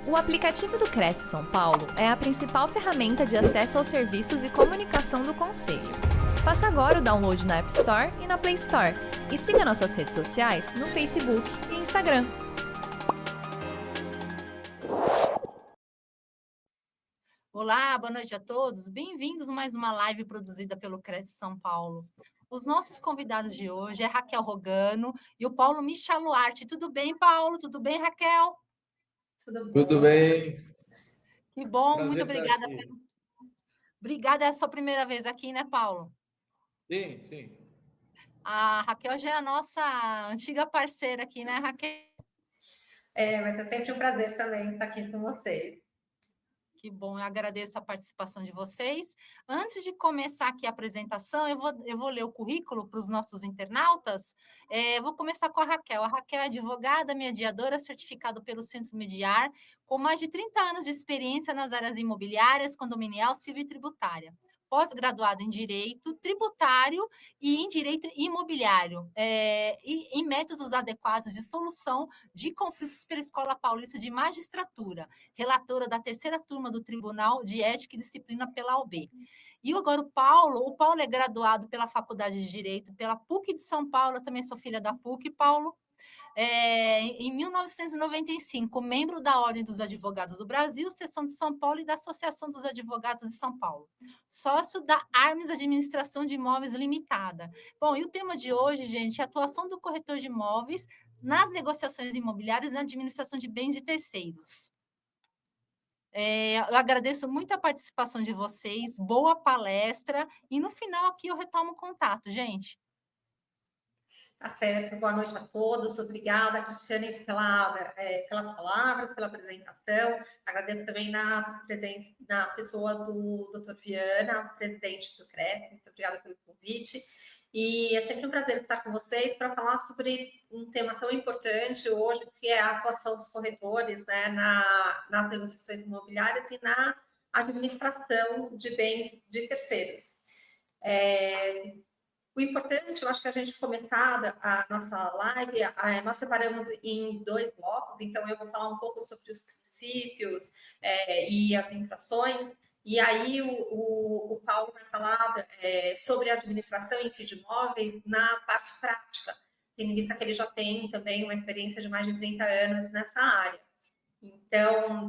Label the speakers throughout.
Speaker 1: O aplicativo do Cresce São Paulo é a principal ferramenta de acesso aos serviços e comunicação do Conselho. Faça agora o download na App Store e na Play Store. E siga nossas redes sociais no Facebook e Instagram.
Speaker 2: Olá, boa noite a todos. Bem-vindos a mais uma live produzida pelo Cresce São Paulo. Os nossos convidados de hoje é Raquel Rogano e o Paulo Michaluarte. Tudo bem, Paulo? Tudo bem, Raquel?
Speaker 3: Tudo bom?
Speaker 4: Tudo bem.
Speaker 2: Que bom, muito
Speaker 4: Prazer estar
Speaker 2: obrigada.
Speaker 4: aqui.
Speaker 2: Obrigada, é a sua primeira vez aqui, né, Paulo?
Speaker 4: Sim, sim.
Speaker 2: A Raquel já é a nossa antiga parceira aqui, né, Raquel?
Speaker 3: Mas é sempre um prazer também estar aqui com vocês.
Speaker 2: Que bom, eu agradeço a participação de vocês. Antes de começar aqui a apresentação, eu vou ler o currículo para os nossos internautas. Eu vou começar com a Raquel. A Raquel é advogada, mediadora, certificada pelo Centro Mediar, com mais de 30 anos de experiência nas áreas imobiliárias, condominial, civil e tributária. Pós-graduada em Direito Tributário e em Direito Imobiliário, e em métodos adequados de solução de conflitos pela Escola Paulista de Magistratura, relatora da terceira turma do Tribunal de Ética e Disciplina pela OAB. E agora o Paulo é graduado pela Faculdade de Direito, pela PUC de São Paulo, eu também sou filha da PUC, Paulo. Em 1995, membro da Ordem dos Advogados do Brasil, seção de São Paulo e da Associação dos Advogados de São Paulo. Sócio da Armes Administração de Imóveis Limitada. Bom, e o tema de hoje, gente, é a atuação do corretor de imóveis nas negociações imobiliárias e na administração de bens de terceiros. Eu agradeço muito a participação de vocês, boa palestra, e no final aqui eu retomo o contato, gente.
Speaker 3: Tá certo, boa noite a todos. Obrigada, Cristiane, pelas palavras, pela apresentação. Agradeço também na presença, na pessoa do Dr. Viana, presidente do CRES. Muito obrigada pelo convite. E é sempre um prazer estar com vocês para falar sobre um tema tão importante hoje, que é a atuação dos corretores, né, nas negociações imobiliárias e na administração de bens de terceiros. O importante, eu acho que a gente começar a nossa live, nós separamos em 2 blocos, então eu vou falar um pouco sobre os princípios e as infrações, e aí o Paulo vai falar sobre a administração em si de imóveis na parte prática, tendo em vista que ele já tem também uma experiência de mais de 30 anos nessa área. Então,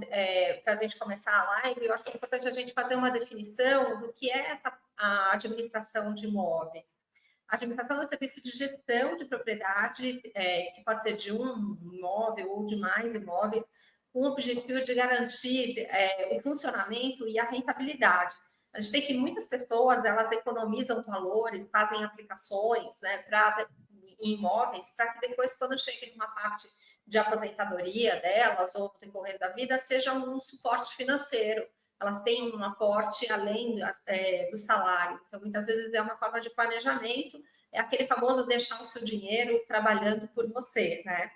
Speaker 3: para a gente começar a live, eu acho que é importante a gente fazer uma definição do que é a administração de imóveis. A administração é um serviço de gestão de propriedade, que pode ser de um imóvel ou de mais imóveis, com o objetivo de garantir o funcionamento e a rentabilidade. A gente tem que muitas pessoas, elas economizam valores, fazem aplicações, né, em imóveis, para que depois, quando chegue numa parte de aposentadoria delas ou no decorrer da vida, seja um suporte financeiro. Elas têm um aporte além do salário. Então, muitas vezes é uma forma de planejamento, é aquele famoso deixar o seu dinheiro trabalhando por você, né?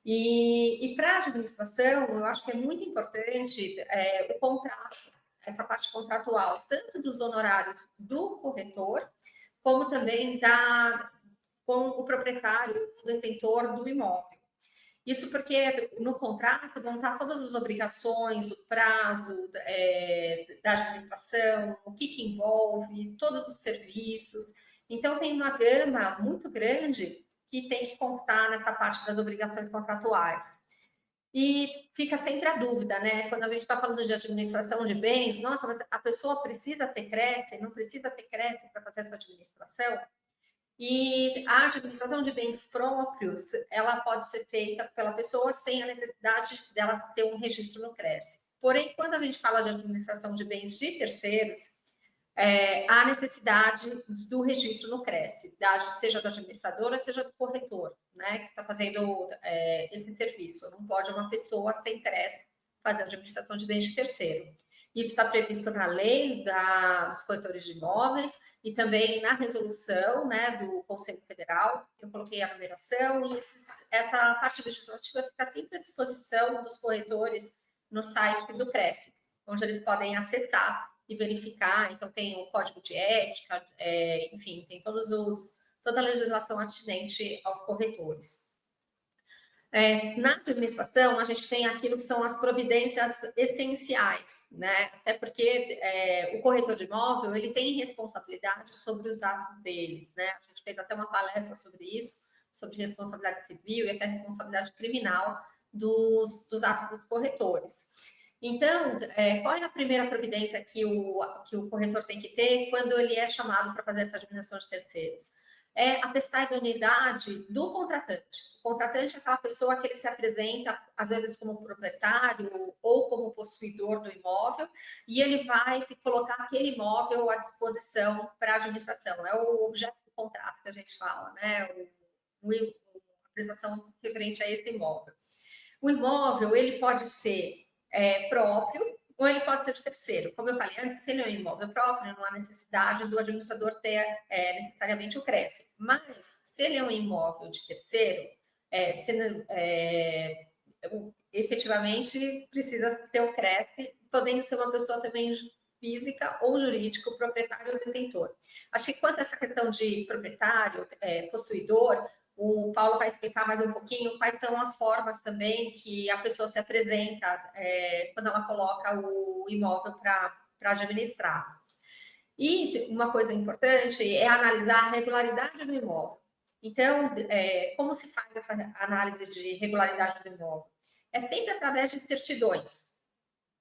Speaker 3: E para a administração, eu acho que é muito importante o contrato, essa parte contratual, tanto dos honorários do corretor, como também com o proprietário, o detentor do imóvel. Isso porque no contrato vão estar todas as obrigações, o prazo da administração, o que envolve, todos os serviços. Então, tem uma gama muito grande que tem que constar nessa parte das obrigações contratuais. E fica sempre a dúvida, né? Quando a gente está falando de administração de bens, nossa, mas a pessoa precisa ter Cresce, não precisa ter Cresce para fazer essa administração? E a administração de bens próprios, ela pode ser feita pela pessoa sem a necessidade dela ter um registro no Cresce. Porém, quando a gente fala de administração de bens de terceiros, há necessidade do registro no Cresce, seja da administradora, seja do corretor, né, que está fazendo esse serviço. Não pode uma pessoa sem Cresce fazer a administração de bens de terceiro. Isso está previsto na lei dos corretores de imóveis e também na resolução, né, do Conselho Federal. Eu coloquei a numeração e essa parte legislativa fica sempre à disposição dos corretores no site do Cresce, onde eles podem acessar e verificar. Então, tem o código de ética, enfim, tem toda a legislação atinente aos corretores. Na administração, a gente tem aquilo que são as providências essenciais, né? Até porque o corretor de imóvel, ele tem responsabilidade sobre os atos deles, né? A gente fez até uma palestra sobre isso, sobre responsabilidade civil e até responsabilidade criminal dos atos dos corretores. Então, qual é a primeira providência que o corretor tem que ter quando ele é chamado para fazer essa administração de terceiros? É atestar a idoneidade do contratante. O contratante é aquela pessoa que ele se apresenta, às vezes, como proprietário ou como possuidor do imóvel, e ele vai colocar aquele imóvel à disposição para a administração. É o objeto do contrato que a gente fala, né? A prestação referente a esse imóvel. O imóvel, ele pode ser próprio, ou ele pode ser de terceiro. Como eu falei antes, se ele é um imóvel próprio, não há necessidade do administrador ter necessariamente o CRESSE. Mas, se ele é um imóvel de terceiro, efetivamente precisa ter o CRESSE, podendo ser uma pessoa também física ou jurídica, o proprietário ou detentor. Acho que quanto a essa questão de proprietário, possuidor, o Paulo vai explicar mais um pouquinho quais são as formas também que a pessoa se apresenta quando ela coloca o imóvel para administrar. E uma coisa importante é analisar a regularidade do imóvel. Então, como se faz essa análise de regularidade do imóvel? É sempre através de certidões.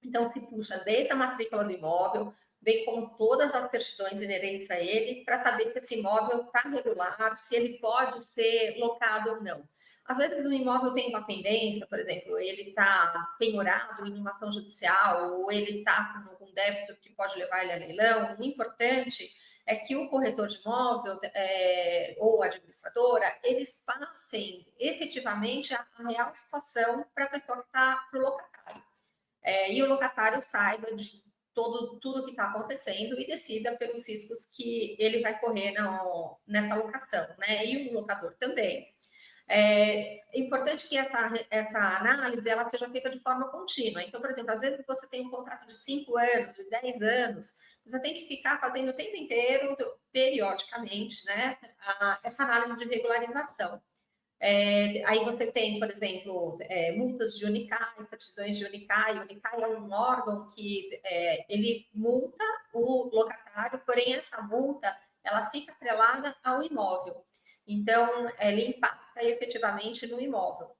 Speaker 3: Então, se puxa desde a matrícula do imóvel, vem com todas as certidões inerentes a ele, para saber se esse imóvel está regular, se ele pode ser locado ou não. Às vezes o imóvel tem uma pendência, por exemplo, ele está penhorado em uma ação judicial, ou ele está com algum débito que pode levar ele a leilão. O importante é que o corretor de imóvel ou a administradora, eles passem efetivamente a real situação para a pessoa que está para o locatário. E o locatário saiba de tudo que está acontecendo e decida pelos riscos que ele vai correr nessa locação, né? E o locador também. É importante que essa análise ela seja feita de forma contínua. Então, por exemplo, às vezes você tem um contrato de 5 anos, de 10 anos, você tem que ficar fazendo o tempo inteiro, periodicamente, né, essa análise de regularização. Aí você tem, por exemplo, multas de Unicai, certidões de Unicai. O Unicai é um órgão que ele multa o locatário, porém essa multa ela fica atrelada ao imóvel. Então, ela impacta efetivamente no imóvel.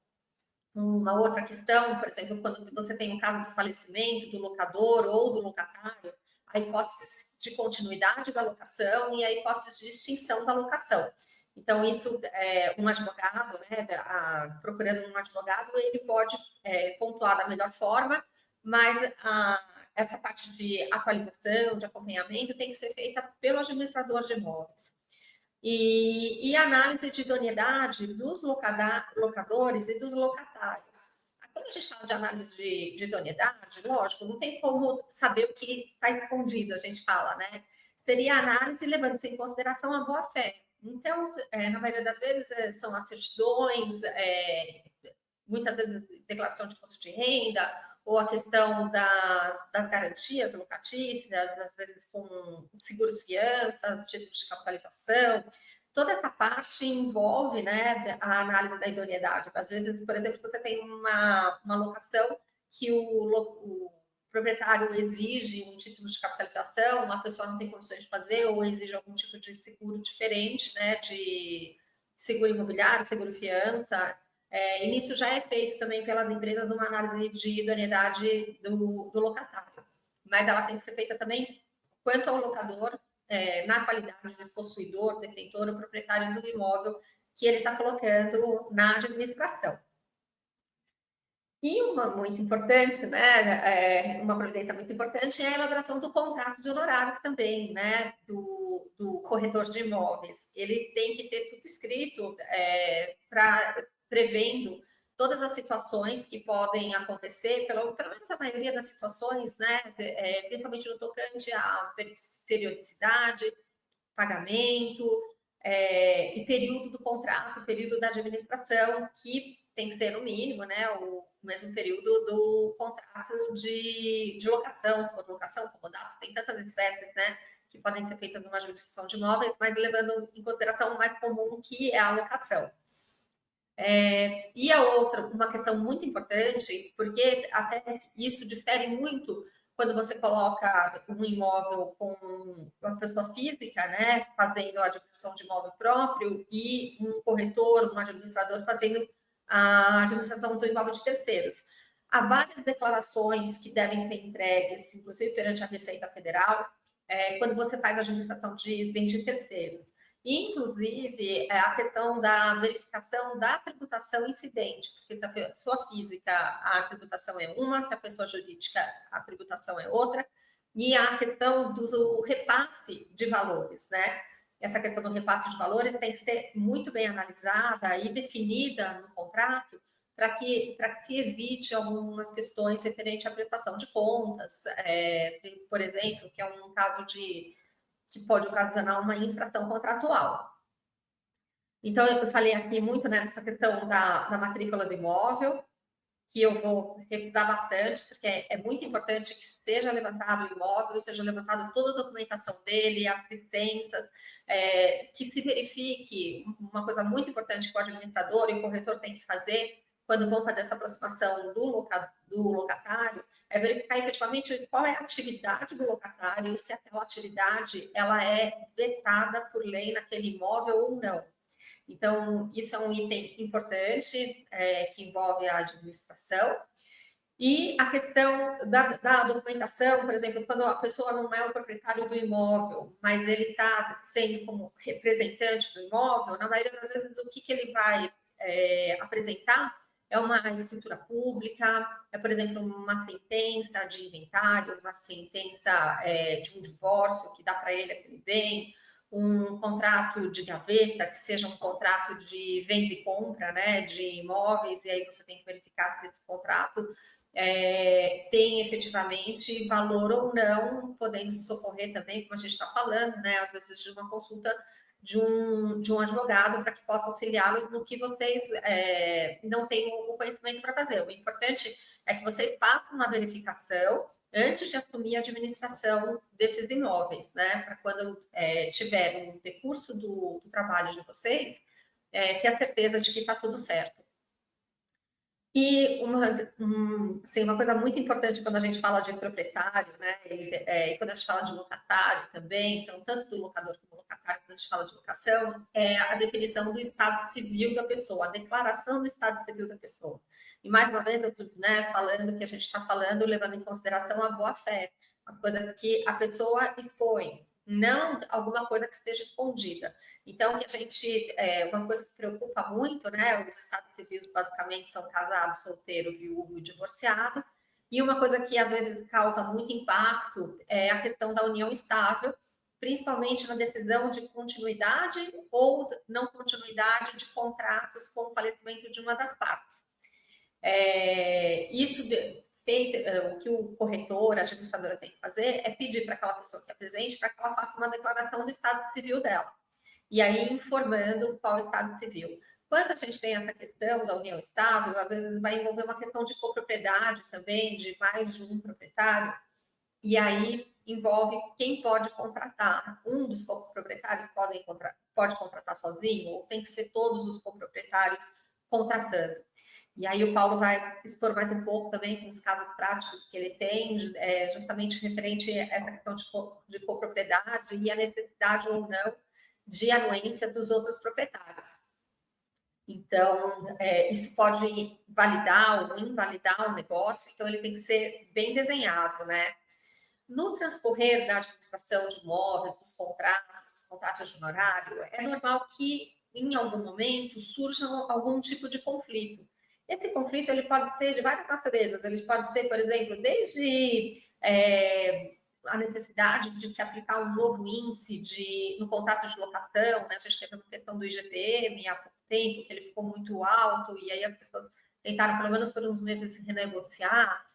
Speaker 3: Uma outra questão, por exemplo, quando você tem um caso de falecimento do locador ou do locatário, a hipótese de continuidade da locação e a hipótese de extinção da locação. Então, isso, um advogado, né, procurando um advogado, ele pode pontuar da melhor forma, mas essa parte de atualização, de acompanhamento, tem que ser feita pelo administrador de imóveis. E análise de idoneidade dos locadores e dos locatários. Quando a gente fala de análise de idoneidade, lógico, não tem como saber o que está escondido, a gente fala, né? Seria a análise levando-se em consideração a boa-fé. Então, na maioria das vezes, são as certidões, muitas vezes declaração de imposto de renda, ou a questão das garantias locatícias, às vezes com seguros fianças, títulos de capitalização. Toda essa parte envolve, né, a análise da idoneidade. Às vezes, por exemplo, você tem uma locação que o proprietário exige um título de capitalização, uma pessoa não tem condições de fazer, ou exige algum tipo de seguro diferente, né, de seguro imobiliário, seguro fiança. E nisso já é feito também pelas empresas uma análise de idoneidade do locatário. Mas ela tem que ser feita também quanto ao locador, na qualidade de possuidor, detentor ou proprietário do imóvel que ele está colocando na administração. E uma muito importante, né, uma providência muito importante é a elaboração do contrato de honorários também, né, do corretor de imóveis. Ele tem que ter tudo escrito prevendo todas as situações que podem acontecer, pelo menos a maioria das situações, né, principalmente no tocante à periodicidade, pagamento, e período do contrato, período da administração, que tem que ser o mínimo, né, o mesmo período do contrato de locação, se for locação, comodato, tem tantas espécies, né, que podem ser feitas numa administração de imóveis, mas levando em consideração o mais comum, que é a locação. E a outra, uma questão muito importante, porque até isso difere muito quando você coloca um imóvel com uma pessoa física, né, fazendo a administração de imóvel próprio, e um corretor, um administrador fazendo a administração do imóvel de terceiros. Há várias declarações que devem ser entregues, inclusive perante a Receita Federal, quando você faz a administração de bens de terceiros. Inclusive, a questão da verificação da tributação incidente, porque se a pessoa física a tributação é uma, se a pessoa jurídica a tributação é outra, e a questão do repasse de valores, né? Essa questão do repasse de valores tem que ser muito bem analisada e definida no contrato para que se evite algumas questões referentes à prestação de contas, por exemplo, que é um caso que pode ocasionar uma infração contratual. Então, eu falei aqui muito nessa questão da matrícula do imóvel, que eu vou revisar bastante, porque é muito importante que seja levantado o imóvel, seja levantada toda a documentação dele, as licenças, que se verifique uma coisa muito importante que o administrador e o corretor têm que fazer quando vão fazer essa aproximação do locatário, é verificar efetivamente qual é a atividade do locatário e se aquela atividade ela é vetada por lei naquele imóvel ou não. Então, isso é um item importante que envolve a administração. E a questão da documentação, por exemplo, quando a pessoa não é o proprietário do imóvel, mas ele está sendo como representante do imóvel, na maioria das vezes o que ele vai apresentar é uma escritura pública, por exemplo, uma sentença de inventário, uma sentença de um divórcio que dá para ele aquele bem, um contrato de gaveta, que seja um contrato de venda e compra, né, de imóveis, e aí você tem que verificar se esse contrato tem efetivamente valor ou não, podendo socorrer também, como a gente está falando, né, às vezes de uma consulta de um advogado para que possa auxiliá-los no que vocês não têm o conhecimento para fazer. O importante é que vocês façam uma verificação antes de assumir a administração desses imóveis, né? Para quando tiver um decurso do trabalho de vocês, ter a certeza de que está tudo certo. E uma coisa muito importante quando a gente fala de proprietário, né? E quando a gente fala de locatário também, então, tanto do locador como do locatário, quando a gente fala de locação, é a definição do estado civil da pessoa, a declaração do estado civil da pessoa. E mais uma vez, eu estou falando que a gente está falando, levando em consideração a boa-fé, as coisas que a pessoa expõe, não alguma coisa que esteja escondida. Então, que a gente, uma coisa que preocupa muito, né? Os estados civis basicamente são casado, solteiro, viúvo e divorciado. E uma coisa que às vezes causa muito impacto é a questão da união estável, principalmente na decisão de continuidade ou não continuidade de contratos com o falecimento de uma das partes. O que o corretor, a administradora tem que fazer é pedir para aquela pessoa que é presente para que ela faça uma declaração do estado civil dela. E aí informando qual o estado civil. Quando a gente tem essa questão da união estável, às vezes vai envolver uma questão de copropriedade também, de mais de um proprietário, e aí envolve quem pode contratar. Um dos coproprietários pode contratar sozinho, ou tem que ser todos os coproprietários contratando. E aí o Paulo vai expor mais um pouco também com os casos práticos que ele tem, justamente referente a essa questão de copropriedade e a necessidade ou não de anuência dos outros proprietários. Então, isso pode validar ou invalidar o negócio, então ele tem que ser bem desenhado, né? No transcorrer da administração de imóveis, dos contratos de honorário, é normal que, em algum momento, surja algum tipo de conflito. Esse conflito ele pode ser de várias naturezas. Ele pode ser, por exemplo, desde a necessidade de se aplicar um novo índice no contrato de locação, né? A gente teve uma questão do IGPM há pouco tempo, que ele ficou muito alto, e aí as pessoas tentaram, pelo menos por uns meses, renegociar.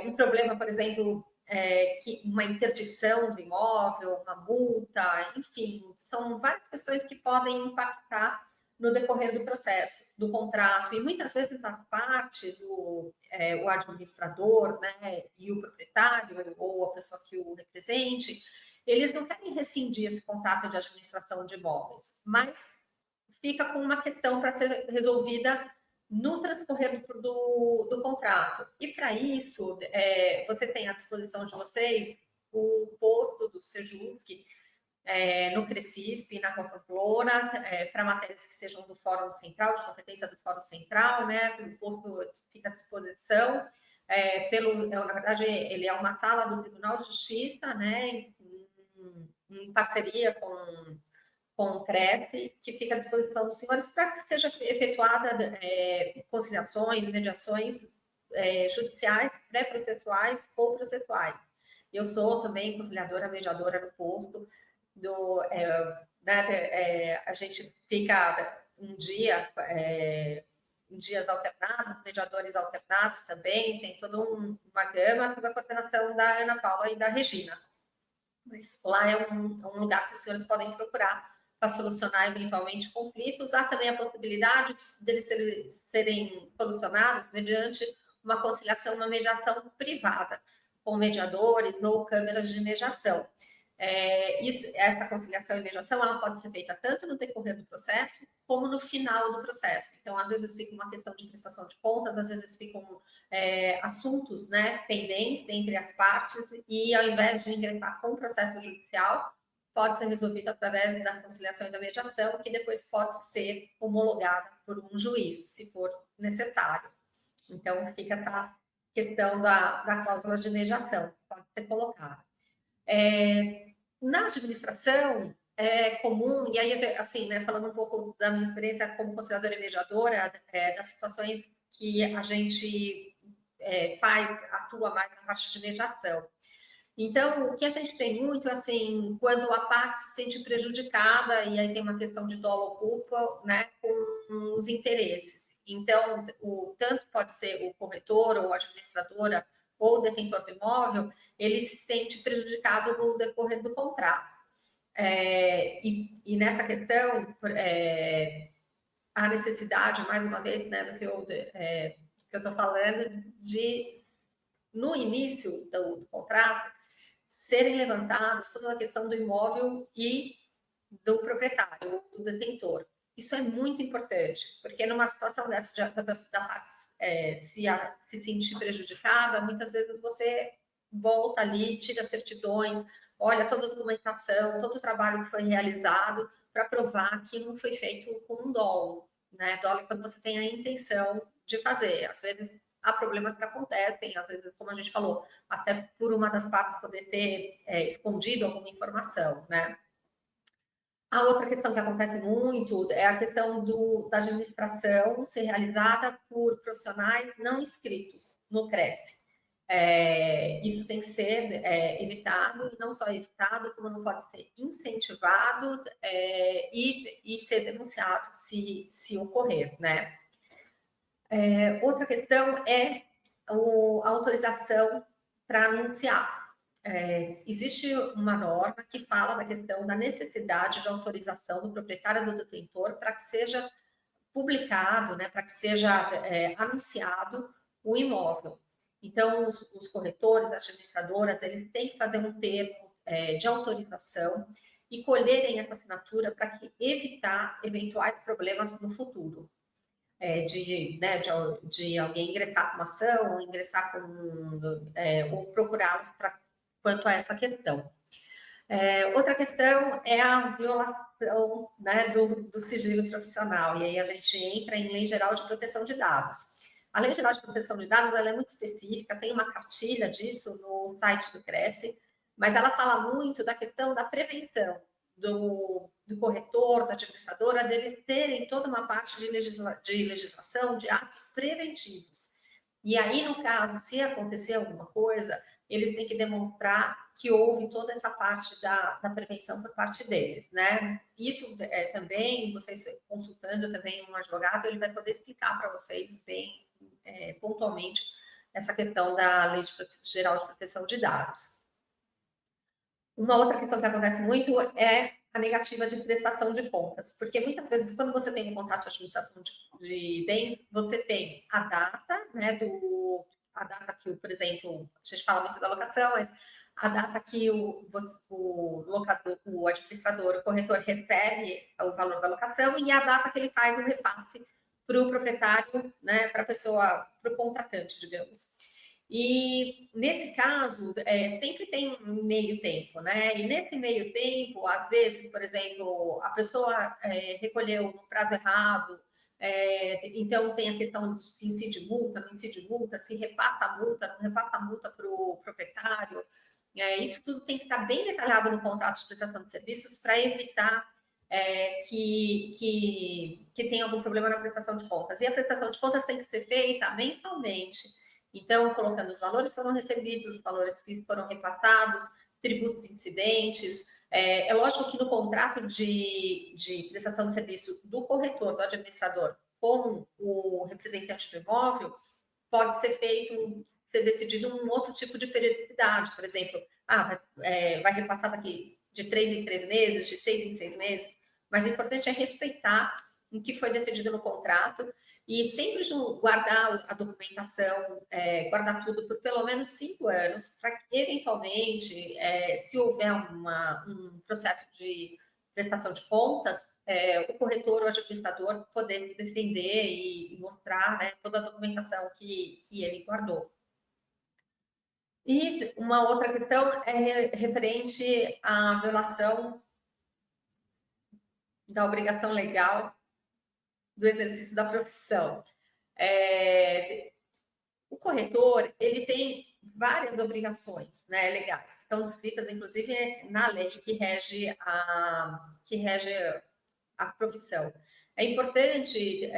Speaker 3: Um problema, por exemplo, que uma interdição do imóvel, uma multa, enfim, são várias questões que podem impactar no decorrer do processo, do contrato, e muitas vezes as partes, o administrador, né, e o proprietário, ou a pessoa que o represente, eles não querem rescindir esse contrato de administração de imóveis, mas fica com uma questão para ser resolvida no transcorrer do contrato. E para isso, vocês têm à disposição de vocês o posto do Sejusc, no Crescisp, na Rua Pamplona, para matérias que sejam do Fórum Central, de competência do Fórum Central, né? O posto fica à disposição. Na verdade, ele é uma sala do Tribunal de Justiça, né? Em parceria com o CRESP, que fica à disposição dos senhores para que seja efetuada conciliações, mediações judiciais, pré-processuais ou processuais. Eu sou também conciliadora, mediadora no posto, a gente fica um dia, em dias alternados, mediadores alternados também, tem toda uma gama sob a coordenação da Ana Paula e da Regina. Mas lá é um lugar que os senhores podem procurar para solucionar eventualmente conflitos. Há também a possibilidade deles serem solucionados mediante uma conciliação, uma mediação privada, com mediadores ou câmeras de mediação. Essa conciliação e mediação ela pode ser feita tanto no decorrer do processo como no final do processo. Então, às vezes fica uma questão de prestação de contas, às vezes ficam assuntos, né, pendentes entre as partes, e ao invés de ingressar com o processo judicial, pode ser resolvido através da conciliação e da mediação, que depois pode ser homologada por um juiz, se for necessário. Então, fica essa questão da cláusula de mediação, que pode ser colocada. Na administração, é comum, e aí, assim, né, falando um pouco da minha experiência como conciliadora e mediadora, das situações que a gente atua mais na parte de mediação. Então, o que a gente tem muito, assim, quando a parte se sente prejudicada, e aí tem uma questão de dolo ou culpa, né, com os interesses. Então, tanto pode ser o corretor ou a administradora ou o detentor do imóvel, ele se sente prejudicado no decorrer do contrato. E nessa questão, a necessidade, mais uma vez, né, do que eu estou falando, de, no início do contrato, serem levantados toda a questão do imóvel e do proprietário, do detentor. Isso é muito importante, porque numa situação dessa, da parte se sentir prejudicada, muitas vezes você volta ali, tira certidões, olha toda a documentação, todo o trabalho que foi realizado para provar que não foi feito com um dolo, né? Dolo é quando você tem a intenção de fazer. Às vezes há problemas que acontecem, às vezes, como a gente falou, até por uma das partes poder ter escondido alguma informação, né? A outra questão que acontece muito é a questão da administração ser realizada por profissionais não inscritos no Cresce. Isso tem que ser evitado, e não só evitado, como não pode ser incentivado e ser denunciado se ocorrer, né? Outra questão é a autorização para anunciar. Existe uma norma que fala da questão da necessidade de autorização do proprietário do detentor para que seja publicado, né, para que seja anunciado o imóvel. Então, os corretores, as administradoras, eles têm que fazer um termo de autorização e colherem essa assinatura para evitar eventuais problemas no futuro. De alguém ingressar com uma ação, ou ingressar ou procurá-los quanto a essa questão. Outra questão é a violação, né, do sigilo profissional, e aí a gente entra em Lei Geral de Proteção de Dados. A Lei Geral de Proteção de Dados ela é muito específica, tem uma cartilha disso no site do Cresce, mas ela fala muito da questão da prevenção, do corretor, da administradora, deles terem toda uma parte de legislação, de atos preventivos. E aí, no caso, se acontecer alguma coisa, eles têm que demonstrar que houve toda essa parte da prevenção por parte deles, né? Isso também, vocês consultando também um advogado, ele vai poder explicar para vocês bem pontualmente essa questão da Lei Geral de Proteção de Dados. Uma outra questão que acontece muito é a negativa de prestação de contas, porque muitas vezes, quando você tem um contrato de administração de bens, você tem a data, né, a data que, por exemplo, a gente fala muito da locação, mas a data que o locador, o administrador, o corretor recebe o valor da locação e a data que ele faz o repasse para o proprietário, né, para a pessoa, para o contratante, digamos. E nesse caso, sempre tem um meio tempo, né? E nesse meio tempo, às vezes, por exemplo, a pessoa recolheu no prazo errado, então tem a questão de se incide multa, não incide multa, se repassa a multa, não repassa a multa para o proprietário. Isso tudo tem que estar bem detalhado no contrato de prestação de serviços para evitar que tenha algum problema na prestação de contas. E a prestação de contas tem que ser feita mensalmente. Então, colocando os valores que foram recebidos, os valores que foram repassados, tributos incidentes. É lógico que no contrato de prestação de serviço do corretor, do administrador, com o representante do imóvel, pode ser decidido um outro tipo de periodicidade. Por exemplo, vai repassar daqui de 3 em 3 meses, de 6 em 6 meses. Mas o importante é respeitar o que foi decidido no contrato e sempre guardar a documentação, guardar tudo por pelo menos 5 anos, para que, eventualmente, se houver um processo de prestação de contas, o corretor ou o administrador poder se defender e mostrar, né, toda a documentação que ele guardou. E uma outra questão é referente à violação da obrigação legal do exercício da profissão. O corretor, ele tem várias obrigações, né, legais, que estão descritas, inclusive, na lei que rege a profissão. É importante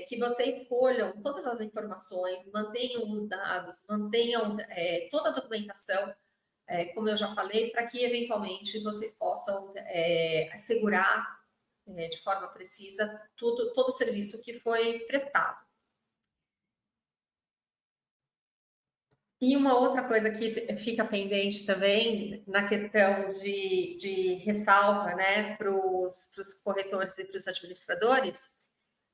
Speaker 3: que vocês escolham todas as informações, mantenham os dados, mantenham toda a documentação, como eu já falei, para que, eventualmente, vocês possam assegurar de forma precisa todo o serviço que foi prestado. E uma outra coisa que fica pendente também na questão de ressalva, né, para os corretores e para os administradores,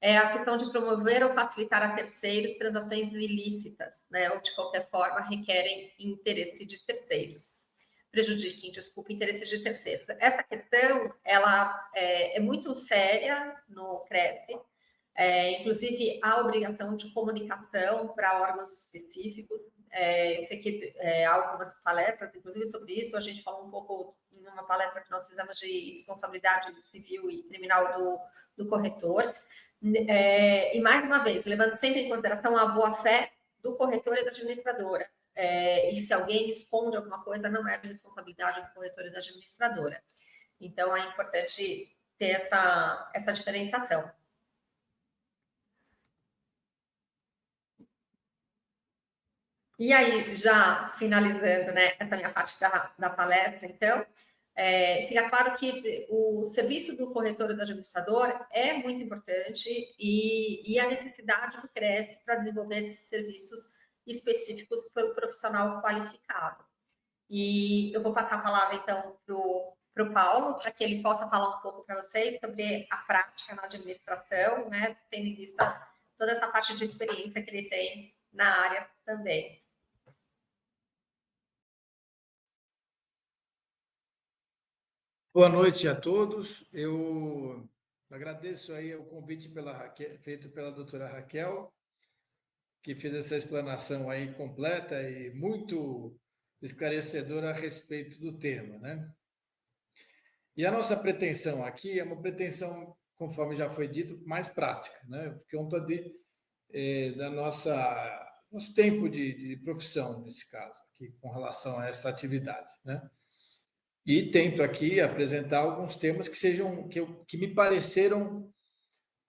Speaker 3: é a questão de promover ou facilitar a terceiros transações ilícitas, né, ou de qualquer forma requerem interesse de terceiros. Interesse de terceiros. Essa questão, ela é muito séria no CRESSE, inclusive a obrigação de comunicação para órgãos específicos. Eu sei que há algumas palestras, inclusive, sobre isso. A gente falou um pouco em uma palestra que nós fizemos de responsabilidade civil e criminal do corretor. E, mais uma vez, levando sempre em consideração a boa-fé do corretor e da administradora. E se alguém esconde alguma coisa, não é de responsabilidade do corretor e da administradora. Então, é importante ter essa diferenciação. E aí, já finalizando, né, essa minha parte da palestra, então, fica claro que o serviço do corretor e do administrador é muito importante e a necessidade do CRESSE para desenvolver esses serviços específicos para o profissional qualificado. E eu vou passar a palavra, então, para o Paulo, para que ele possa falar um pouco para vocês sobre a prática na administração, né, tendo em vista toda essa parte de experiência que ele tem na área também.
Speaker 4: Boa noite a todos. Eu agradeço aí o convite feito pela doutora Raquel, que fez essa explanação aí completa e muito esclarecedora a respeito do tema, né? E a nossa pretensão aqui é uma pretensão, conforme já foi dito, mais prática, né? Por conta da nosso tempo de profissão, nesse caso, aqui, com relação a essa atividade, né? E tento aqui apresentar alguns temas que me pareceram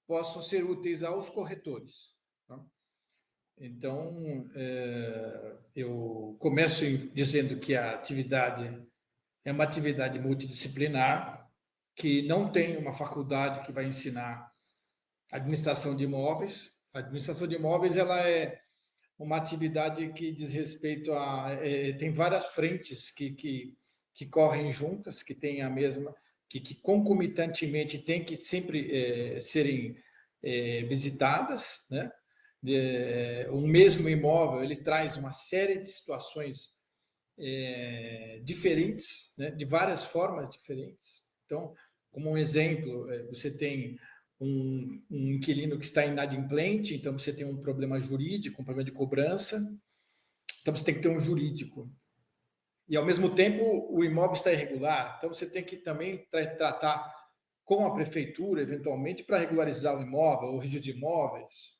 Speaker 4: possam ser úteis aos corretores. Tá? Então, eu começo dizendo que a atividade é uma atividade multidisciplinar, que não tem uma faculdade que vai ensinar administração de imóveis. A administração de imóveis ela é uma atividade que diz respeito tem várias frentes que correm juntas, que têm a mesma, que concomitantemente têm que sempre serem visitadas, né? o mesmo imóvel ele traz uma série de situações diferentes, né, de várias formas diferentes. Então, como um exemplo, você tem um inquilino que está inadimplente, então você tem um problema jurídico, um problema de cobrança, então você tem que ter um jurídico. E, ao mesmo tempo, o imóvel está irregular, então você tem que também tratar com a prefeitura, eventualmente, para regularizar o imóvel, o registro de imóveis.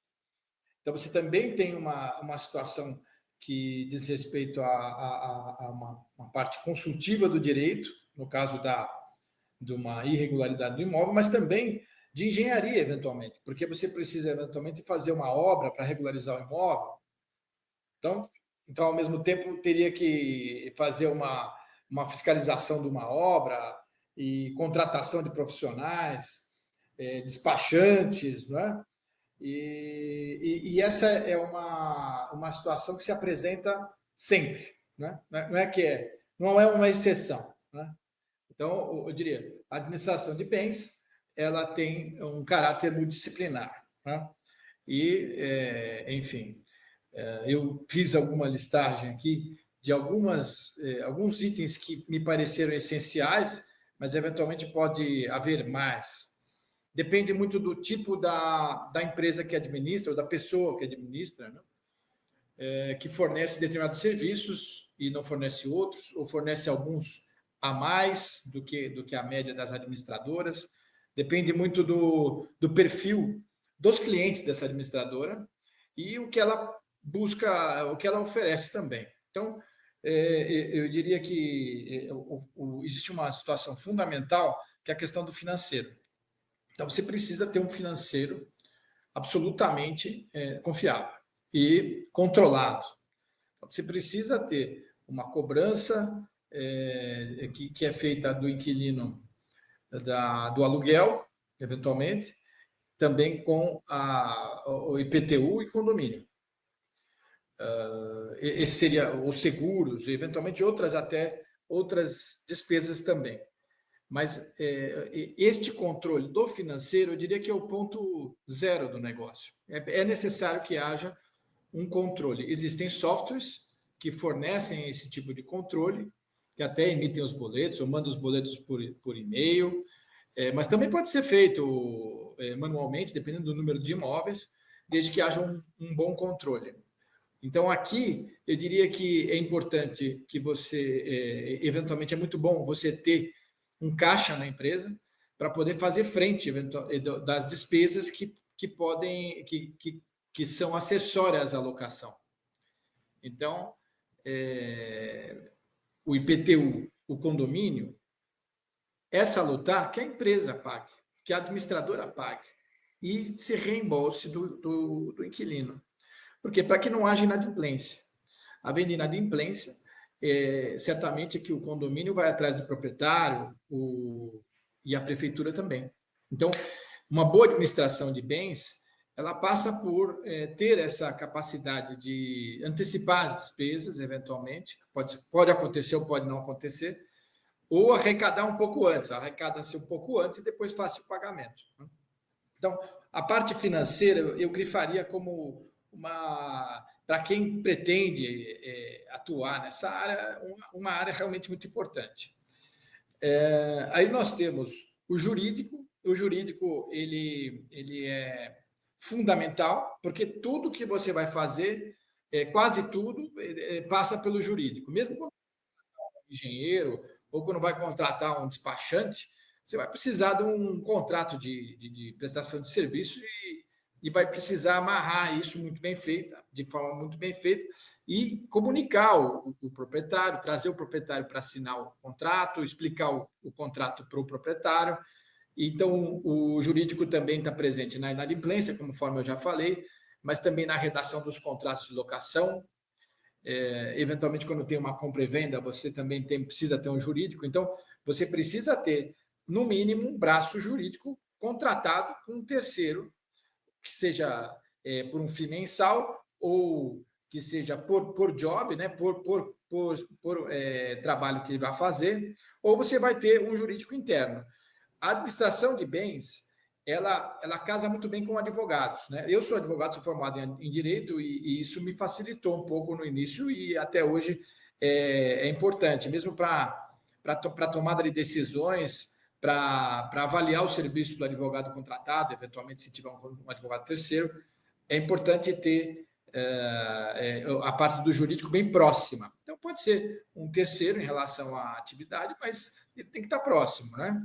Speaker 4: Então, você também tem uma situação que diz respeito a uma parte consultiva do direito, no caso de uma irregularidade do imóvel, mas também de engenharia, eventualmente, porque você precisa, eventualmente, fazer uma obra para regularizar o imóvel. Então, ao mesmo tempo, teria que fazer uma fiscalização de uma obra e contratação de profissionais, despachantes, não é? E essa é uma situação que se apresenta sempre, né? Não é uma exceção, né? Então, eu diria, a administração de bens ela tem um caráter multidisciplinar, né? Enfim, eu fiz alguma listagem aqui de alguns itens que me pareceram essenciais, mas eventualmente pode haver mais. Depende muito do tipo da empresa que administra, ou da pessoa que administra, né? Que fornece determinados serviços e não fornece outros, ou fornece alguns a mais do que a média das administradoras. Depende muito do perfil dos clientes dessa administradora e o que ela busca, o que ela oferece também. Então, eu diria que existe uma situação fundamental, que é a questão do financeiro. Então, você precisa ter um financeiro absolutamente confiável e controlado. Então, você precisa ter uma cobrança que é feita do inquilino do aluguel, eventualmente, também com o IPTU e condomínio. Esse seria os seguros, eventualmente outras despesas também. Mas este controle do financeiro, eu diria que é o ponto zero do negócio. É necessário que haja um controle. Existem softwares que fornecem esse tipo de controle, que até emitem os boletos, ou mandam os boletos por e-mail, mas também pode ser feito manualmente, dependendo do número de imóveis, desde que haja um bom controle. Então, aqui, eu diria que é importante que você, eventualmente, é muito bom você ter um caixa na empresa para poder fazer frente das despesas que são acessórias à locação. Então, o IPTU, o condomínio, é salutar que a empresa pague, que a administradora pague e se reembolse do inquilino. Porque para que não haja inadimplência. Havendo inadimplência, certamente que o condomínio vai atrás do proprietário e a prefeitura também. Então, uma boa administração de bens, ela passa por ter essa capacidade de antecipar as despesas, eventualmente, pode acontecer ou pode não acontecer, ou arrecadar um pouco antes, arrecada-se um pouco antes e depois faça o pagamento. Então, a parte financeira, eu grifaria como para quem pretende atuar nessa área, uma área realmente muito importante. Aí nós temos o jurídico. O jurídico ele é fundamental, porque tudo que você vai fazer, quase tudo, passa pelo jurídico. Mesmo quando um engenheiro ou quando vai contratar um despachante, você vai precisar de um contrato de prestação de serviço e vai precisar amarrar isso muito bem feita, de forma muito bem feita, e comunicar o proprietário, trazer o proprietário para assinar o contrato, explicar o contrato para o proprietário. Então, o jurídico também está presente na inadimplência, conforme eu já falei, mas também na redação dos contratos de locação. Eventualmente, quando tem uma compra e venda, você também precisa ter um jurídico. Então, você precisa ter, no mínimo, um braço jurídico contratado com um terceiro, que seja por um FII mensal ou que seja por job, né, por trabalho que ele vai fazer, ou você vai ter um jurídico interno. A administração de bens, ela casa muito bem com advogados, né? Eu sou advogado, sou formado em direito e isso me facilitou um pouco no início e até hoje é importante, mesmo para tomada de decisões, para avaliar o serviço do advogado contratado, eventualmente se tiver um advogado terceiro, é importante ter a parte do jurídico bem próxima. Então, pode ser um terceiro em relação à atividade, mas ele tem que estar próximo, né?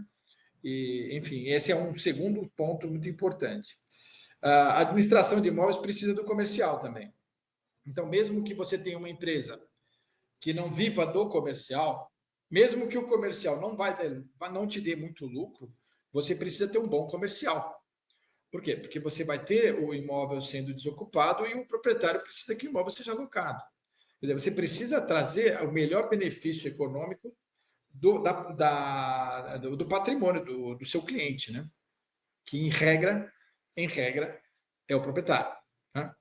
Speaker 4: E, enfim, esse é um segundo ponto muito importante. A administração de imóveis precisa do comercial também. Então, mesmo que você tenha uma empresa que não viva do comercial, mesmo que o comercial não te dê muito lucro, você precisa ter um bom comercial. Por quê? Porque você vai ter o imóvel sendo desocupado e o proprietário precisa que o imóvel seja alocado. Quer dizer, você precisa trazer o melhor benefício econômico do patrimônio do seu cliente, né? Que em regra, é o proprietário. Né?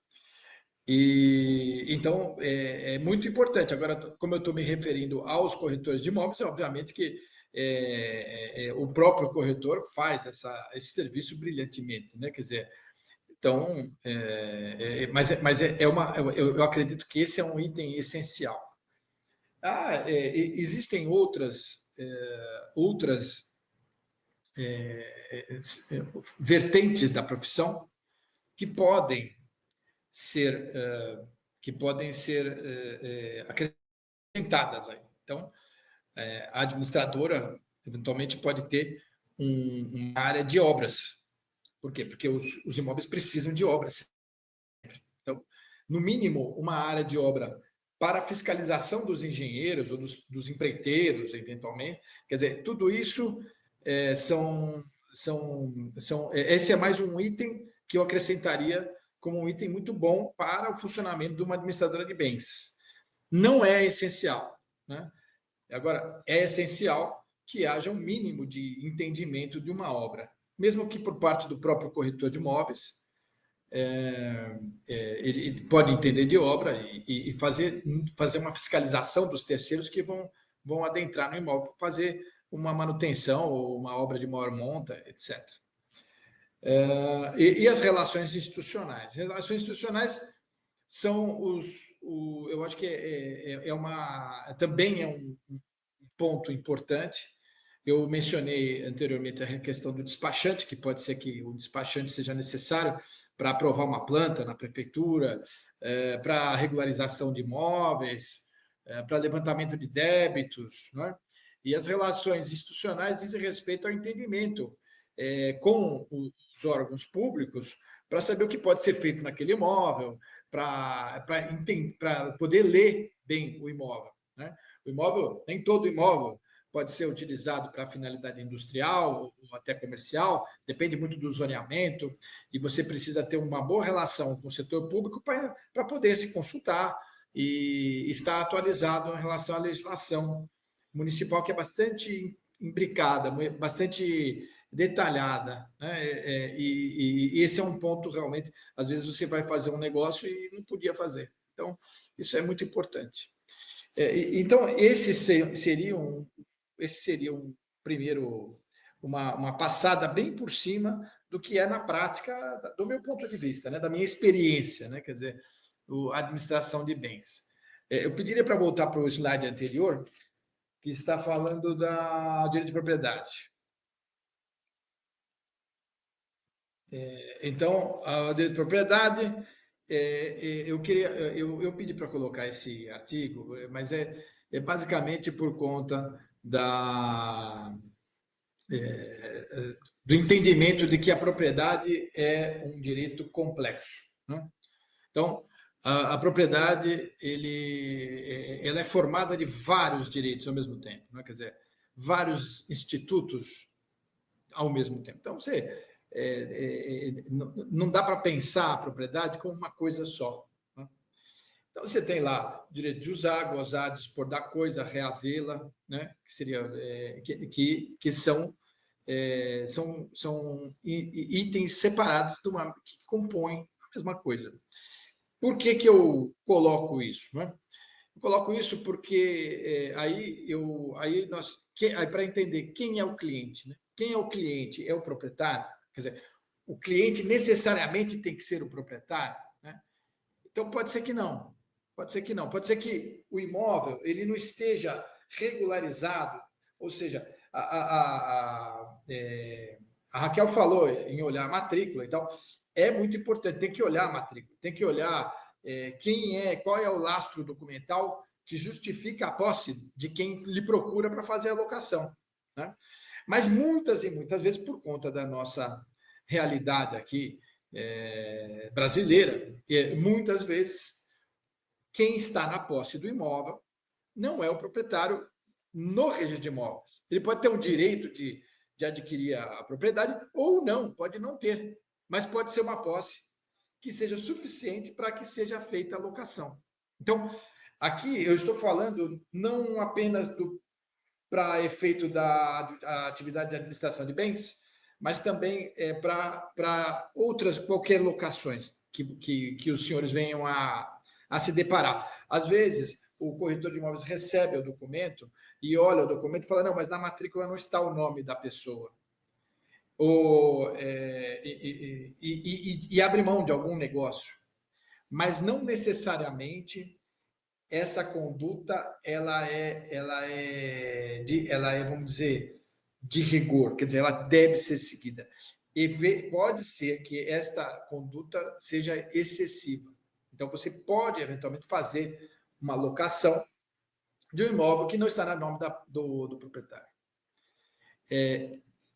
Speaker 4: E então é muito importante. Agora, como eu estou me referindo aos corretores de imóveis, obviamente que o próprio corretor faz esse serviço brilhantemente, né? Quer dizer, então, eu acredito que esse é um item essencial. Existem outras vertentes da profissão que podem ser acrescentadas aí. Então, a administradora eventualmente pode ter uma área de obras. Por quê? Porque os imóveis precisam de obras. Então, no mínimo, uma área de obra para fiscalização dos engenheiros ou dos empreiteiros, eventualmente. Quer dizer, tudo isso esse é mais um item que eu acrescentaria como um item muito bom para o funcionamento de uma administradora de bens. Não é essencial, né? Agora, é essencial que haja um mínimo de entendimento de uma obra, mesmo que por parte do próprio corretor de imóveis, ele pode entender de obra e fazer uma fiscalização dos terceiros que vão adentrar no imóvel, fazer uma manutenção ou uma obra de maior monta, etc. E as relações institucionais? Relações institucionais são eu acho que também é um ponto importante. Eu mencionei anteriormente a questão do despachante, que pode ser que o despachante seja necessário para aprovar uma planta na prefeitura, para regularização de imóveis, para levantamento de débitos, não é? E as relações institucionais dizem respeito ao entendimento com os órgãos públicos para saber o que pode ser feito naquele imóvel, para poder ler bem o imóvel, né? O imóvel, nem todo imóvel pode ser utilizado para finalidade industrial ou até comercial, depende muito do zoneamento, e você precisa ter uma boa relação com o setor público para poder se consultar e estar atualizado em relação à legislação municipal, que é bastante imbricada, bastante detalhada, né? E esse é um ponto realmente, às vezes você vai fazer um negócio e não podia fazer. Então, isso é muito importante. Então, esse seria um primeiro, uma passada bem por cima do que é na prática, do meu ponto de vista, né? Da minha experiência, né? Quer dizer, a administração de bens. Eu pediria para voltar para o slide anterior, que está falando da direito de propriedade. Então, a direito de propriedade, eu pedi para colocar esse artigo, mas é basicamente por conta do entendimento de que a propriedade é um direito complexo, né? Então, a propriedade ela é formada de vários direitos ao mesmo tempo, né? Quer dizer, vários institutos ao mesmo tempo. Então, não dá para pensar a propriedade como uma coisa só, né? Então, você tem lá o direito de usar, gozar, dispor da coisa, reavê-la, né? Que seria que são itens separados que compõem a mesma coisa. Por que eu coloco isso, né? Eu coloco isso porque para entender quem é o cliente, né? Quem é o cliente? É o proprietário? Quer dizer, o cliente necessariamente tem que ser o proprietário, né? Então, pode ser que não. Pode ser que não. Pode ser que o imóvel ele não esteja regularizado, ou seja, a Raquel falou em olhar a matrícula e tal. É muito importante, tem que olhar a matrícula, tem que olhar qual é o lastro documental que justifica a posse de quem lhe procura para fazer a locação, né? Mas muitas e muitas vezes, por conta da nossa realidade aqui brasileira, muitas vezes quem está na posse do imóvel não é o proprietário no registro de imóveis. Ele pode ter um direito de adquirir a propriedade ou não, pode não ter, mas pode ser uma posse que seja suficiente para que seja feita a locação. Então, aqui eu estou falando não apenas para efeito da atividade de administração de bens, mas também para outras, qualquer locações que os senhores venham a se deparar. Às vezes, o corretor de imóveis recebe o documento e olha o documento e fala, não, mas na matrícula não está o nome da pessoa. E abre mão de algum negócio. Mas não necessariamente essa conduta ela é, vamos dizer, de rigor, quer dizer, ela deve ser seguida. E pode ser que esta conduta seja excessiva. Então, você pode, eventualmente, fazer uma locação de um imóvel que não está no nome do proprietário.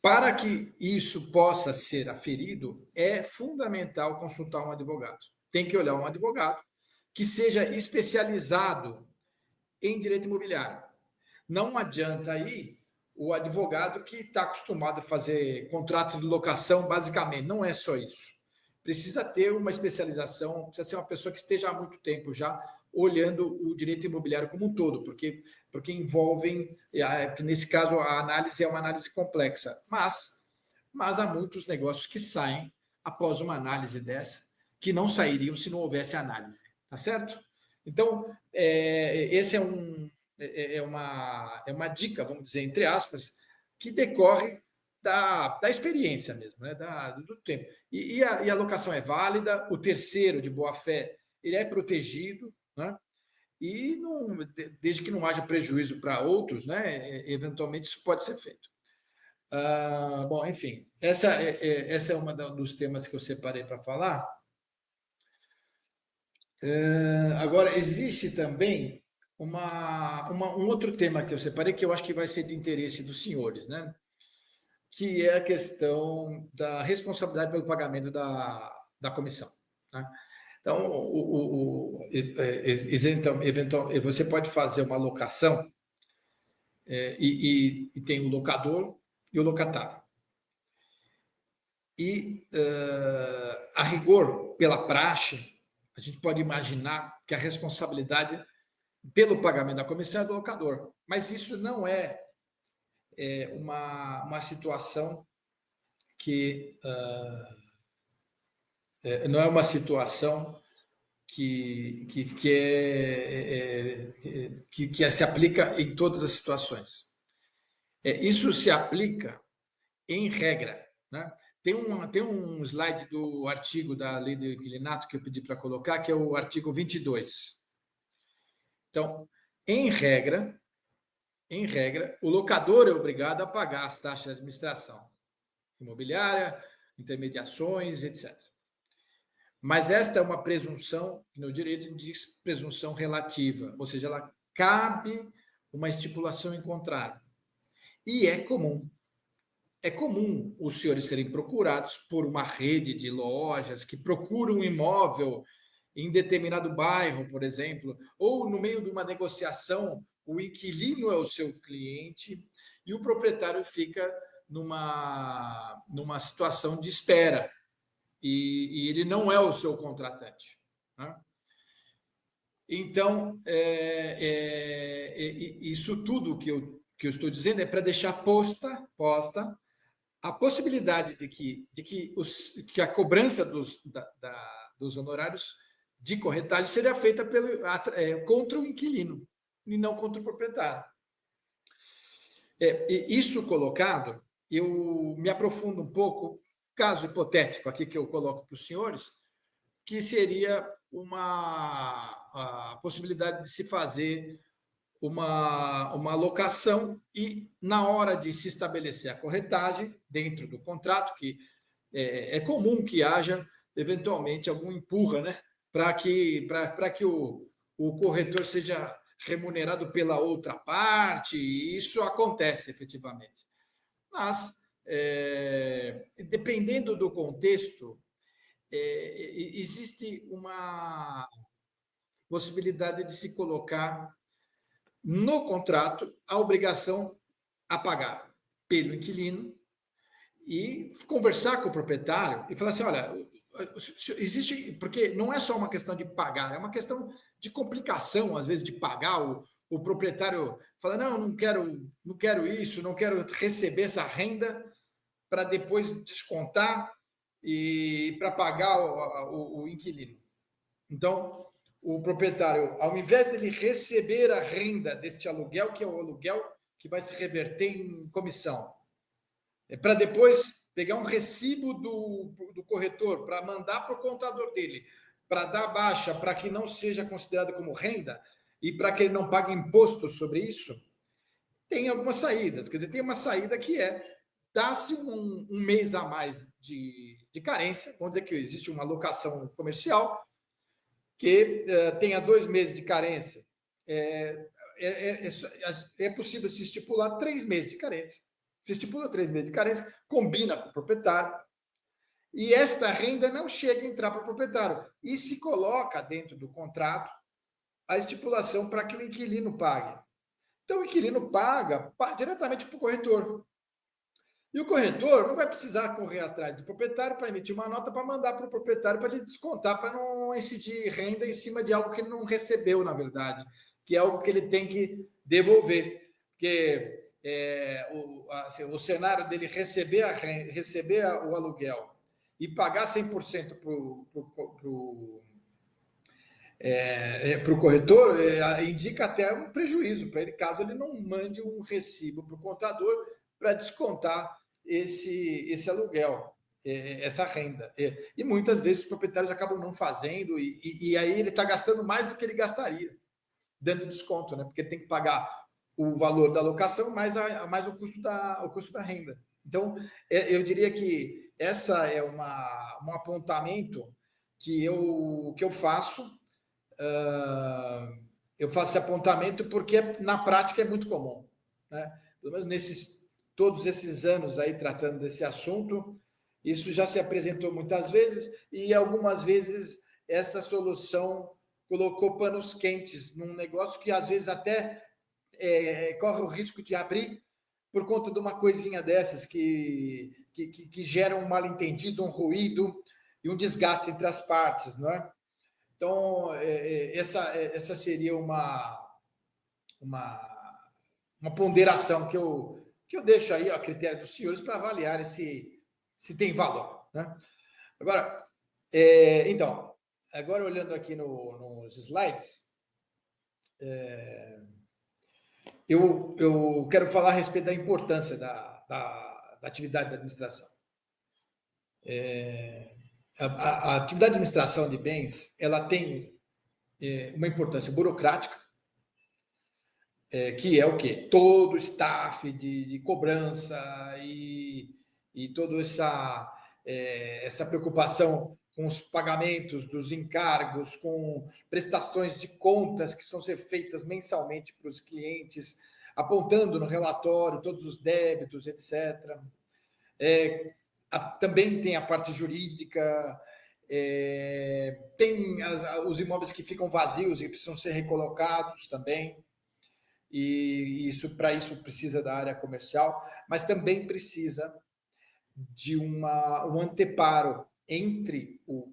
Speaker 4: Para que isso possa ser aferido, é fundamental consultar um advogado. Tem que olhar um advogado que seja especializado em direito imobiliário. Não adianta aí o advogado que está acostumado a fazer contrato de locação, basicamente. Não é só isso. Precisa ter uma especialização, precisa ser uma pessoa que esteja há muito tempo já olhando o direito imobiliário como um todo, porque envolvem, nesse caso, a análise é uma análise complexa. Mas há muitos negócios que saem após uma análise dessa, que não sairiam se não houvesse análise. Tá certo? Então, esse é uma dica, vamos dizer, entre aspas, que decorre da experiência mesmo, né? Do tempo. E a locação é válida, o terceiro de boa-fé ele é protegido, né? E desde que não haja prejuízo para outros, né? Eventualmente isso pode ser feito. Bom, enfim, essa é uma dos temas que eu separei para falar. Agora, existe também um outro tema que eu separei que eu acho que vai ser de interesse dos senhores, né? Que é a questão da responsabilidade pelo pagamento da comissão, né? Então, eventualmente, você pode fazer uma locação e tem o locador e o locatário. E, a rigor, pela praxe, a gente pode imaginar que a responsabilidade pelo pagamento da comissão é do locador. Mas isso não é uma situação que não é uma situação que se aplica em todas as situações. Isso se aplica em regra, né? Tem um slide do artigo da lei do inquilinato que eu pedi para colocar, que é o artigo 22. Então, em regra, o locador é obrigado a pagar as taxas de administração imobiliária, intermediações, etc. Mas esta é uma presunção, no direito diz presunção relativa, ou seja, ela cabe uma estipulação em contrário. E é comum os senhores serem procurados por uma rede de lojas que procuram um imóvel em determinado bairro, por exemplo, ou no meio de uma negociação, o inquilino é o seu cliente e o proprietário fica numa situação de espera e ele não é o seu contratante, né? Então, isso tudo que eu estou dizendo é para deixar posta a possibilidade de que a cobrança dos honorários de corretagem seria feita contra o inquilino e não contra o proprietário. Isso colocado, eu me aprofundo um pouco caso hipotético aqui que eu coloco para os senhores, que seria a possibilidade de se fazer uma alocação e, na hora de se estabelecer a corretagem, dentro do contrato, que é comum que haja, eventualmente, algum empurra, né? Para que o corretor seja remunerado pela outra parte, e isso acontece efetivamente. Mas, dependendo do contexto, existe uma possibilidade de se colocar no contrato a obrigação a pagar pelo inquilino e conversar com o proprietário e falar assim, olha, existe, porque não é só uma questão de pagar, é uma questão de complicação, às vezes, de pagar. O proprietário fala, não quero isso, não quero receber essa renda para depois descontar e para pagar o inquilino. Então, o proprietário, ao invés de ele receber a renda deste aluguel, que é o aluguel que vai se reverter em comissão, para depois pegar um recibo do corretor para mandar para o contador dele, para dar baixa, para que não seja considerado como renda e para que ele não pague imposto sobre isso, tem algumas saídas. Quer dizer, tem uma saída que dar-se um mês a mais de carência, vamos dizer que existe uma locação comercial, que tenha 2 meses de carência, é possível se estipular 3 meses de carência. Se estipula 3 meses de carência, combina com o proprietário, e esta renda não chega a entrar para o proprietário. E se coloca dentro do contrato a estipulação para que o inquilino pague. Então, o inquilino paga diretamente para o corretor. E o corretor não vai precisar correr atrás do proprietário para emitir uma nota para mandar para o proprietário para ele descontar, para não incidir renda em cima de algo que ele não recebeu, na verdade, que é algo que ele tem que devolver. Porque o cenário dele receber o aluguel e pagar 100% para o corretor, indica até um prejuízo para ele, caso ele não mande um recibo para o contador para descontar esse aluguel, essa renda. E muitas vezes os proprietários acabam não fazendo, e aí ele está gastando mais do que ele gastaria, dando desconto, né? Porque ele tem que pagar o valor da locação mais o custo da renda. Então, eu diria que essa é um apontamento que eu faço. Eu faço esse apontamento porque na prática é muito comum, né? Pelo menos todos esses anos aí tratando desse assunto, isso já se apresentou muitas vezes, e algumas vezes essa solução colocou panos quentes num negócio que às vezes até corre o risco de abrir por conta de uma coisinha dessas que gera um mal-entendido, um ruído e um desgaste entre as partes, não é? Então, essa seria uma ponderação que eu deixo aí a critério dos senhores para avaliar se tem valor, né? Agora, então, olhando aqui nos slides, eu quero falar a respeito da importância da atividade da administração. A atividade de administração de bens, ela tem uma importância burocrática, que é o quê? Todo o staff de cobrança e toda essa preocupação com os pagamentos dos encargos, com prestações de contas que precisam ser feitas mensalmente para os clientes, apontando no relatório todos os débitos, etc. Também tem a parte jurídica, tem os imóveis que ficam vazios e precisam ser recolocados também, e para isso precisa da área comercial, mas também precisa de um anteparo entre o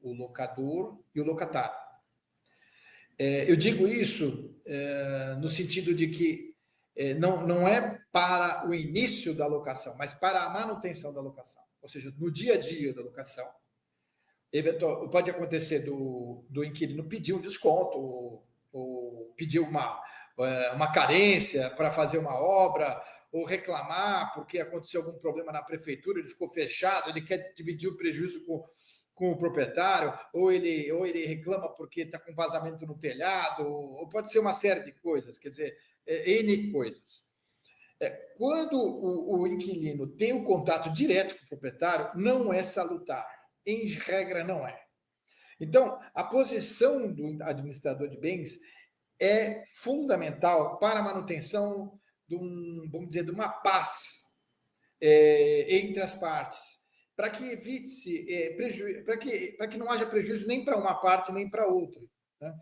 Speaker 4: locador e o locatário. Eu digo isso no sentido de que não é para o início da locação, mas para a manutenção da locação. Ou seja, no dia a dia da locação, pode acontecer do inquilino pedir um desconto, ou pedir uma carência para fazer uma obra, ou reclamar porque aconteceu algum problema na prefeitura, ele ficou fechado, ele quer dividir o prejuízo com o proprietário, ou ele reclama porque está com vazamento no telhado, ou pode ser uma série de coisas, quer dizer, N coisas. Quando o inquilino tem o contato direto com o proprietário, não é salutar. Em regra, não é. Então, a posição do administrador de bens é fundamental para a manutenção vamos dizer, de uma paz entre as partes, para que evite-se para que não haja prejuízo nem para uma parte nem para outra, né?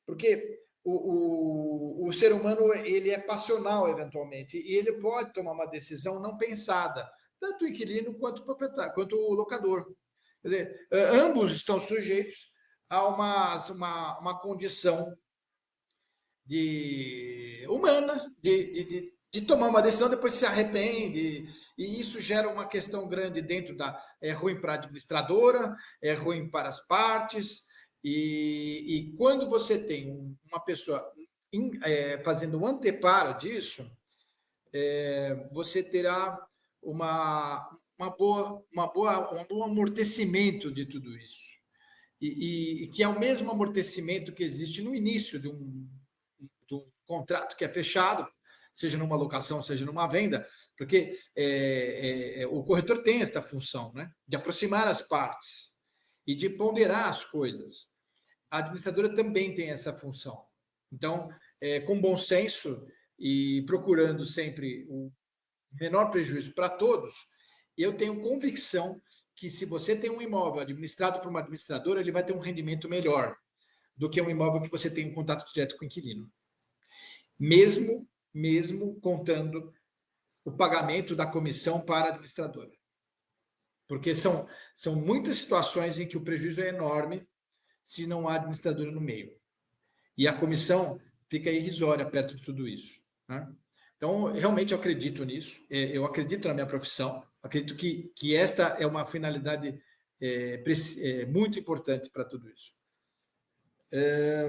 Speaker 4: Porque o ser humano ele é passional eventualmente e ele pode tomar uma decisão não pensada, tanto o inquilino quanto o proprietário, quanto o locador. Quer dizer, ambos estão sujeitos a uma condição humana de tomar uma decisão, depois se arrepende, e isso gera uma questão grande dentro é ruim para a administradora, é ruim para as partes, e quando você tem uma pessoa fazendo um anteparo disso, você terá um bom amortecimento de tudo isso. E que é o mesmo amortecimento que existe no início de um contrato que é fechado, seja numa locação, seja numa venda, porque o corretor tem esta função, né, de aproximar as partes e de ponderar as coisas. A administradora também tem essa função. Então, com bom senso e procurando sempre o menor prejuízo para todos, eu tenho convicção que se você tem um imóvel administrado por uma administradora, ele vai ter um rendimento melhor do que um imóvel que você tem um contato direto com o inquilino. Mesmo contando o pagamento da comissão para a administradora. Porque são muitas situações em que o prejuízo é enorme se não há administradora no meio. E a comissão fica irrisória perto de tudo isso, né? Então, realmente eu acredito nisso, eu acredito na minha profissão, acredito que esta é uma finalidade muito importante para tudo isso.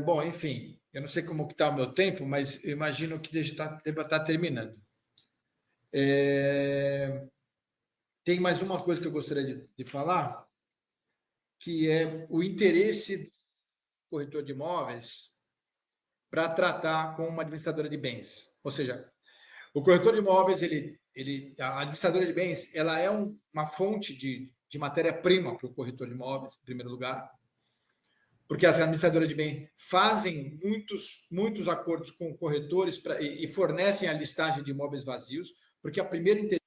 Speaker 4: Bom, enfim, eu não sei como está o meu tempo, mas eu imagino que deva estar terminando. Tem mais uma coisa que eu gostaria de falar, que é o interesse do corretor de imóveis para tratar com uma administradora de bens. Ou seja, o corretor de imóveis, a administradora de bens, ela é uma fonte de matéria-prima para o corretor de imóveis, em primeiro lugar, porque as administradoras de bens fazem muitos acordos com corretores e fornecem a listagem de imóveis vazios, porque a primeira interesse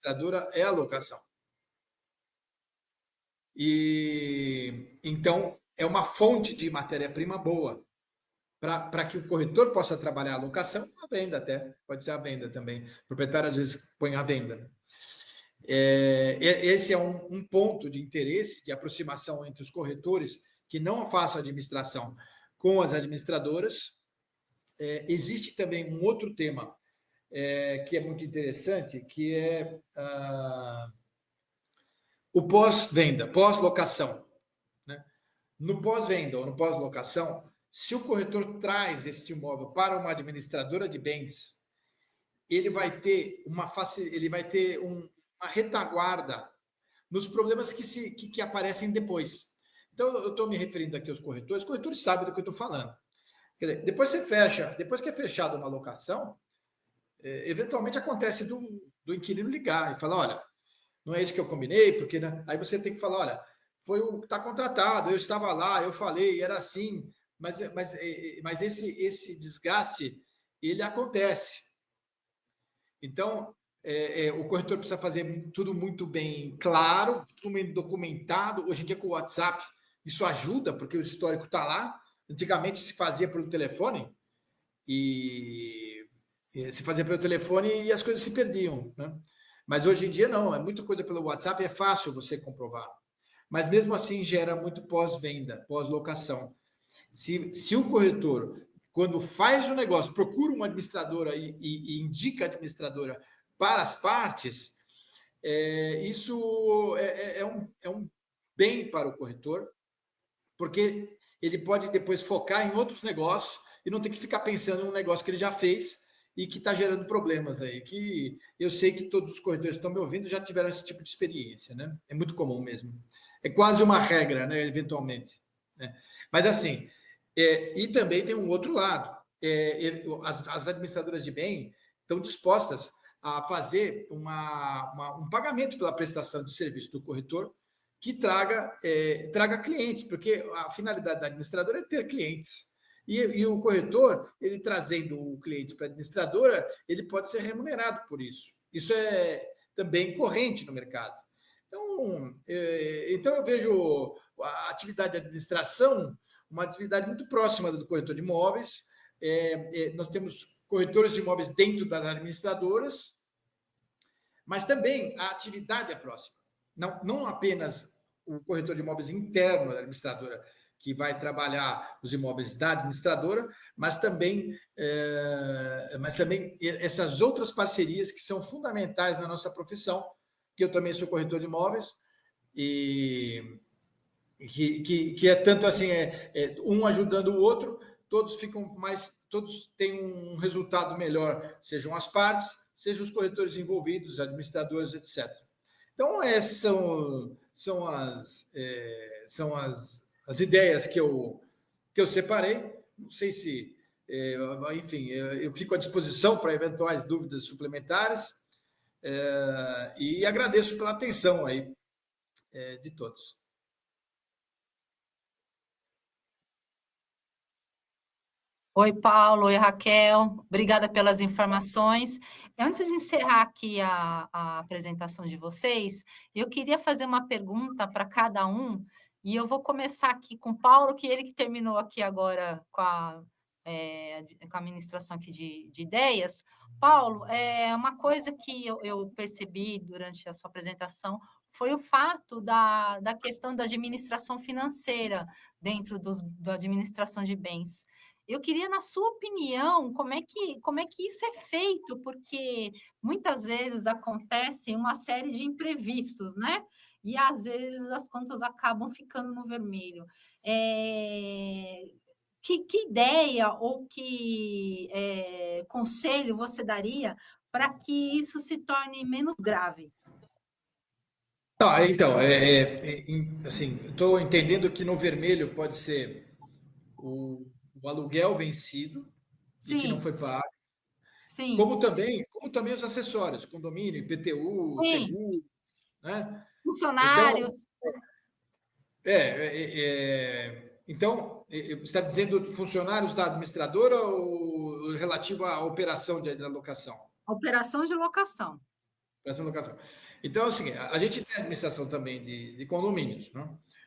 Speaker 4: da administradora é a locação. E então é uma fonte de matéria-prima boa para que o corretor possa trabalhar a locação, a venda até, pode ser a venda também. O proprietário às vezes põe a venda, né? Esse é um ponto de interesse, de aproximação entre os corretores que não façam administração com as administradoras. Existe também um outro tema que é muito interessante, que é o pós-venda, pós-locação, né? No pós-venda ou no pós-locação, se o corretor traz este imóvel para uma administradora de bens, ele vai ter uma retaguarda nos problemas que aparecem depois. Então, eu estou me referindo aqui aos corretores. Os corretores sabem do que eu estou falando. Quer dizer, depois que é fechada uma locação, eventualmente acontece do inquilino ligar e falar, olha, não é isso que eu combinei, porque, né? Aí você tem que falar, olha, foi o que está contratado, eu estava lá, eu falei, era assim, mas esse desgaste, ele acontece. Então, o corretor precisa fazer tudo muito bem claro, tudo bem documentado. Hoje em dia, com o WhatsApp, isso ajuda, porque o histórico está lá. Antigamente se fazia pelo telefone e as coisas se perdiam, né? Mas hoje em dia não, é muita coisa pelo WhatsApp, é fácil você comprovar. Mas mesmo assim gera muito pós-venda, pós-locação. Se o corretor, quando faz o negócio, procura uma administradora e indica a administradora para as partes, isso é um bem para o corretor, porque ele pode depois focar em outros negócios e não ter que ficar pensando em um negócio que ele já fez e que está gerando problemas aí, que eu sei que todos os corretores que estão me ouvindo já tiveram esse tipo de experiência, né? É muito comum mesmo. É quase uma regra, né? Eventualmente. Né? Mas assim, e também tem um outro lado. As administradoras de bem estão dispostas a fazer um pagamento pela prestação de serviço do corretor que traga clientes, porque a finalidade da administradora é ter clientes. E o corretor, ele trazendo o cliente para a administradora, ele pode ser remunerado por isso. Isso é também corrente no mercado. Então eu vejo a atividade de administração uma atividade muito próxima do corretor de imóveis. Nós temos corretores de imóveis dentro das administradoras, mas também a atividade é próxima. Não apenas o corretor de imóveis interno da administradora, que vai trabalhar os imóveis da administradora, mas também essas outras parcerias que são fundamentais na nossa profissão, que eu também sou corretor de imóveis, e que é tanto assim, um ajudando o outro, todos têm um resultado melhor, sejam as partes, sejam os corretores envolvidos, administradores, etc. Então, essas são as ideias que eu separei. Não sei se, enfim, eu fico à disposição para eventuais dúvidas suplementares, e agradeço pela atenção aí de todos.
Speaker 2: Oi, Paulo. Oi, Raquel. Obrigada pelas informações. Antes de encerrar aqui a apresentação de vocês, eu queria fazer uma pergunta para cada um, e eu vou começar aqui com o Paulo, que ele que terminou aqui agora com a administração aqui de ideias. Paulo, uma coisa que eu percebi durante a sua apresentação foi o fato da questão da administração financeira dentro da administração de bens. Eu queria, na sua opinião, como é que isso é feito? Porque muitas vezes acontece uma série de imprevistos, né? E às vezes as contas acabam ficando no vermelho. Que ideia ou que conselho você daria para que isso se torne menos grave?
Speaker 4: Então, assim, estou entendendo que no vermelho pode ser o aluguel vencido e que não
Speaker 2: Sim,
Speaker 4: foi pago,
Speaker 2: sim,
Speaker 4: como também os acessórios, condomínio, IPTU,
Speaker 2: sim.
Speaker 4: seguro, né? Então,
Speaker 2: Funcionários,
Speaker 4: você está dizendo funcionários da administradora ou relativo à operação de alocação?
Speaker 2: operação de locação.
Speaker 4: Operação de locação. Então, assim, a gente tem a administração também de condomínios, né?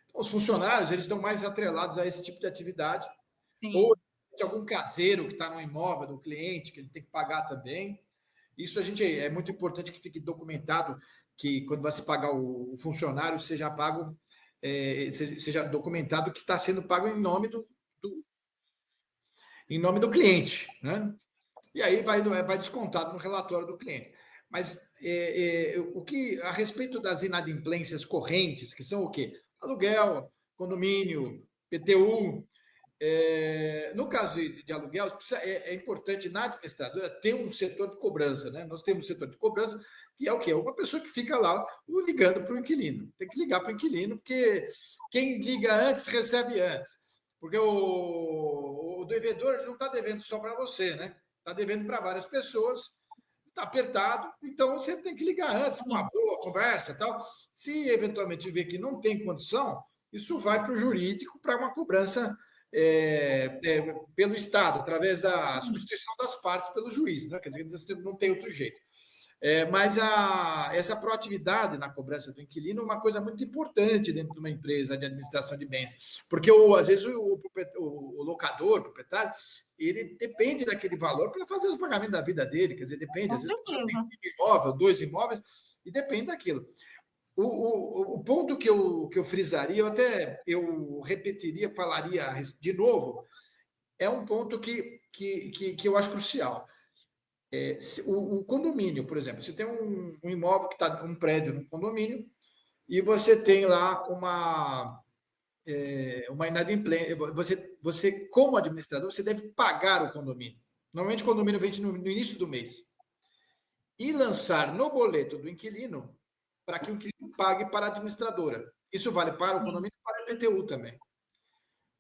Speaker 4: Então, os funcionários, eles estão mais atrelados a esse tipo de atividade, ou
Speaker 2: Sim.
Speaker 4: de algum caseiro que está no imóvel do cliente, que ele tem que pagar também. Isso é muito importante que fique documentado, que quando vai se pagar o funcionário, seja pago, seja documentado que está sendo pago em nome do cliente, né? E aí vai descontado no relatório do cliente. Mas o que a respeito das inadimplências correntes, que são o quê? Aluguel, condomínio, PTU. No caso de aluguel, é importante na administradora ter um setor de cobrança, né? Nós temos um setor de cobrança, que é o quê? Uma pessoa que fica lá ligando para o inquilino. Tem que ligar para o inquilino, porque quem liga antes recebe antes. Porque o devedor não está devendo só para você, né? Está devendo para várias pessoas, está apertado, então você tem que ligar antes, uma boa conversa e tal. Se eventualmente ver que não tem condição, isso vai para o jurídico para uma cobrança pelo Estado, através da substituição das partes pelo juiz, né? Quer dizer, não tem outro jeito. Mas essa proatividade na cobrança do inquilino é uma coisa muito importante dentro de uma empresa de administração de bens, porque às vezes o locador, o proprietário, ele depende daquele valor para fazer os pagamentos da vida dele, quer dizer, depende,
Speaker 2: Com
Speaker 4: às vezes a pessoa tem
Speaker 2: certeza.
Speaker 4: um imóvel, 2 imóveis, e depende daquilo. O ponto que eu frisaria, eu repetiria, falaria de novo, é um ponto que eu acho crucial. O condomínio, por exemplo, você tem um imóvel que está um prédio no condomínio e você tem lá uma inadimplência. Você, como administrador, você deve pagar o condomínio. Normalmente o condomínio vende no início do mês. E lançar no boleto do inquilino para que o inquilino pague para a administradora. Isso vale para o condomínio e para a IPTU também.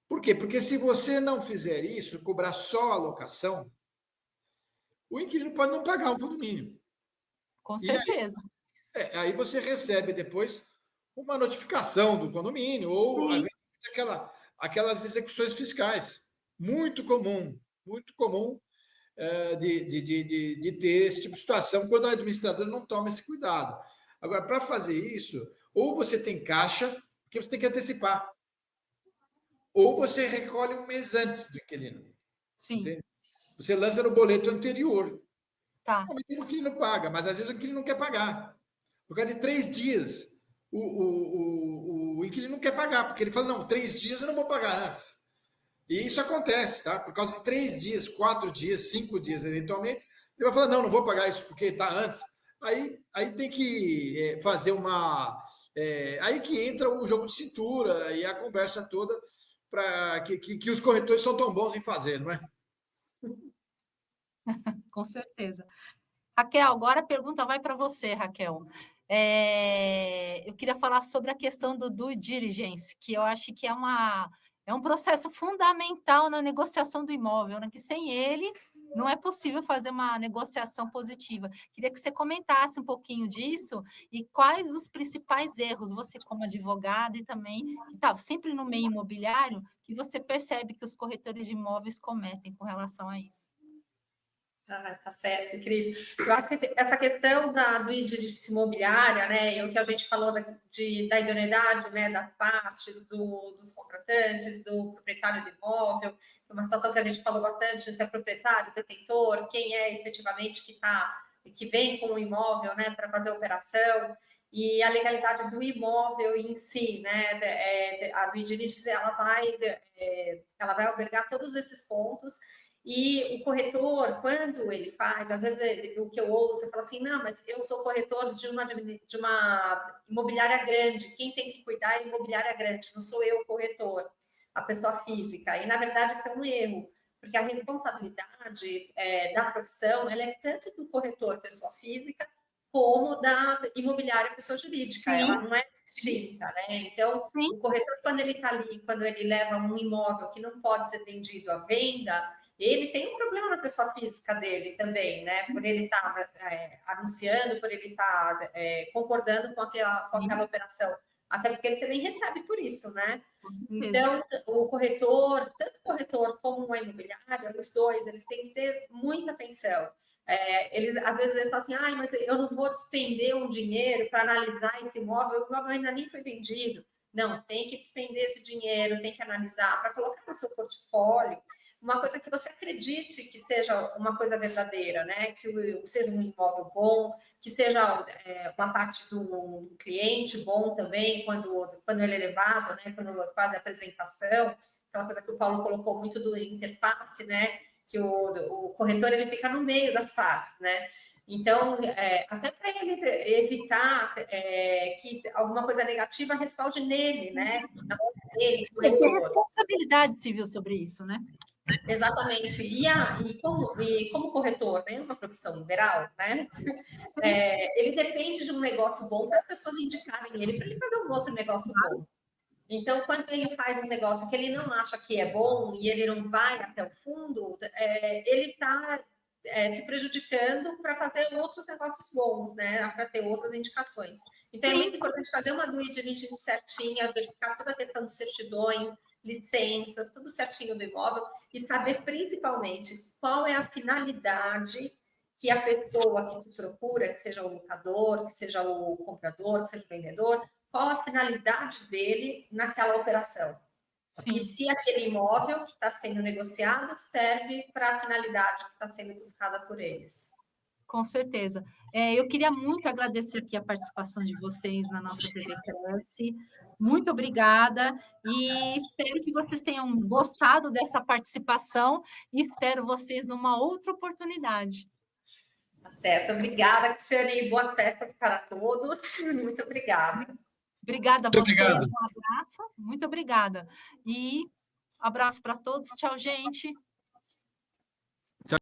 Speaker 4: Por quê? Porque se você não fizer isso, cobrar só a locação, o inquilino pode não pagar o condomínio.
Speaker 2: Com
Speaker 4: E
Speaker 2: certeza.
Speaker 4: aí você recebe depois uma notificação do condomínio ou aquelas execuções fiscais. Muito comum de ter esse tipo de situação quando a administradora não toma esse cuidado. Agora, para fazer isso, ou você tem caixa, porque você tem que antecipar, ou você recolhe um mês antes do inquilino.
Speaker 2: Sim.
Speaker 4: Entende? Você lança no boleto anterior.
Speaker 2: Tá.
Speaker 4: O inquilino paga, mas às vezes o inquilino não quer pagar. Por causa de 3 dias, o inquilino não quer pagar, porque ele fala, não, 3 dias eu não vou pagar antes. E isso acontece, tá? Por causa de 3 dias, 4 dias, 5 dias, eventualmente, ele vai falar, não vou pagar isso porque está antes. Aí tem que fazer uma... aí que entra o jogo de cintura e a conversa toda para que os corretores são tão bons em fazer, não é?
Speaker 2: Com certeza. Raquel, agora a pergunta vai para você, Raquel. Eu queria falar sobre a questão do due diligence, que eu acho que é um processo fundamental na negociação do imóvel, né? Que sem ele não é possível fazer uma negociação positiva. Queria que você comentasse um pouquinho disso e quais os principais erros, você como advogado e também que está sempre no meio imobiliário, que você percebe que os corretores de imóveis cometem com relação a isso.
Speaker 3: Tá certo, Cris. Eu acho que essa questão do diligência imobiliária, né, e o que a gente falou da idoneidade, né, das partes, dos contratantes, do proprietário do imóvel, é uma situação que a gente falou bastante, se é proprietário, detentor, quem é efetivamente que vem com o imóvel, né, para fazer a operação, e a legalidade do imóvel em si, né, a due diligence, ela vai albergar todos esses pontos. E o corretor, quando ele faz, às vezes o que eu ouço, eu falo assim, não, mas eu sou corretor de uma imobiliária grande, quem tem que cuidar é a imobiliária grande, não sou eu o corretor, a pessoa física. E, na verdade, isso é um erro, porque a responsabilidade da profissão, ela é tanto do corretor, pessoa física, como da imobiliária, pessoa jurídica. Sim. Ela não é distinta, né? Então, sim, o corretor, quando ele está ali, quando ele leva um imóvel que não pode ser vendido à venda, ele tem um problema na pessoa física dele também, né? Por ele estar anunciando, por ele estar concordando com aquela operação. Até porque ele também recebe por isso, né? Então, o corretor, tanto o corretor como a imobiliária, os dois, eles têm que ter muita atenção. Eles, às vezes, eles falam assim, mas eu não vou despender um dinheiro para analisar esse imóvel, o imóvel ainda nem foi vendido. Não, tem que despender esse dinheiro, tem que analisar para colocar no seu portfólio uma coisa que você acredite que seja uma coisa verdadeira, né? Que seja um imóvel bom, que seja uma parte do cliente bom também, quando ele é levado, né? Quando faz a apresentação, aquela coisa que o Paulo colocou muito do interface, né? Que o corretor ele fica no meio das partes, né? Então, até para ele evitar que alguma coisa negativa respalde nele, né?
Speaker 2: Ele tem responsabilidade civil sobre isso, né?
Speaker 3: Exatamente. E como corretor, né, uma profissão liberal, né, ele depende de um negócio bom para as pessoas indicarem ele para ele fazer um outro negócio bom. Então, quando ele faz um negócio que ele não acha que é bom e ele não vai até o fundo, ele está se prejudicando para fazer outros negócios bons, né, para ter outras indicações. Então, é muito importante fazer uma due diligence certinha, verificar toda a questão de certidões, licenças, tudo certinho do imóvel e saber principalmente qual é a finalidade que a pessoa que te procura, que seja o locador, que seja o comprador, que seja o vendedor, qual a finalidade dele naquela operação. Sim. E se aquele imóvel que está sendo negociado serve para a finalidade que está sendo buscada por eles.
Speaker 2: Com certeza. Eu queria muito agradecer aqui a participação de vocês na nossa TV Cresce. Muito obrigada e espero que vocês tenham gostado dessa participação e espero vocês numa outra oportunidade.
Speaker 3: Tá certo. Obrigada, Cristiane. Boas festas para todos. Muito obrigada.
Speaker 2: Obrigada a vocês. Obrigado. Um abraço. Muito obrigada. E abraço para todos. Tchau, gente.
Speaker 4: Tchau.